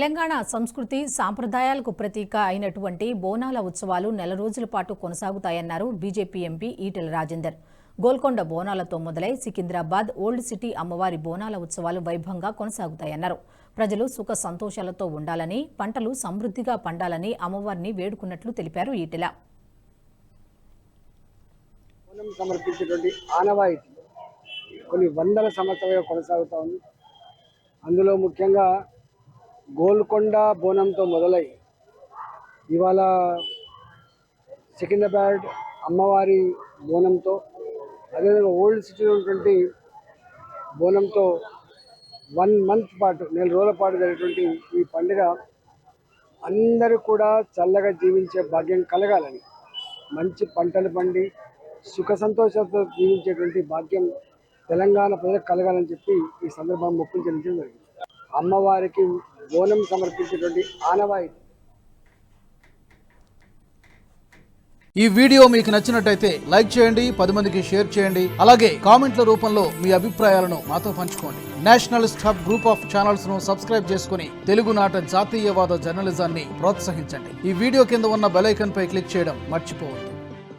తెలంగాణ సంస్కృతి సాంప్రదాయాలకు ప్రతీక అయినటువంటి బోనాల ఉత్సవాలు నెల రోజుల పాటు కొనసాగుతాయన్నారు బీజేపీ ఎంపీ ఈటెల రాజేందర్. గోల్కొండ బోనాలతో మొదలై సికింద్రాబాద్ ఓల్డ్ సిటీ అమ్మవారి బోనాల ఉత్సవాలు వైభవంగా కొనసాగుతాయన్నారు. ప్రజలు సుఖ సంతోషాలతో ఉండాలని, పంటలు సమృద్ధిగా పండాలని అమ్మవారిని వేడుకున్నట్లు తెలిపారు ఈటెల. సమర్పించేటువంటి ఆనవాయితీ కొన్ని వందల సంవత్సరాలుగా కొనసాగుతూ ఉంది. అందులో ముఖ్యంగా గోల్కొండ బోనంతో మొదలై ఇవాళ సికింద్రాబాద్ అమ్మవారి బోనంతో, అదేవిధంగా ఓల్డ్ సిటీలో ఉన్నటువంటి బోనంతో 1 మంత్ పాటు, నెల రోజుల పాటు జరిగేటువంటి ఈ పండుగ అందరూ కూడా చల్లగా జీవించే భాగ్యం కలగాలని, మంచి పంటలు పండి సుఖ సంతోషాలతో జీవించేటువంటి భాగ్యం తెలంగాణ ప్రజలకు కలగాలని చెప్పి ఈ సందర్భంగా మొక్కులు చెల్లించడం జరిగింది. అమ్మవారికి బోనం సమర్పించేటువంటి ఆనవాయితీ. ఈ వీడియో మీకు నచ్చినట్టయితే లైక్ చేయండి, 10 మందికి షేర్ చేయండి. అలాగే కామెంట్ల రూపంలో మీ అభిప్రాయాలను మాతో పంచుకోండి. Nationalist hub group of channels ను సబ్స్క్రైబ్ చేసుకుని తెలుగునాట జాతీయవాద జర్నలిజాన్ని ప్రోత్సహించండి. ఈ వీడియో కింద ఉన్న బెల్ ఐకాన్ పై క్లిక్ చేయడం మర్చిపోవద్దు.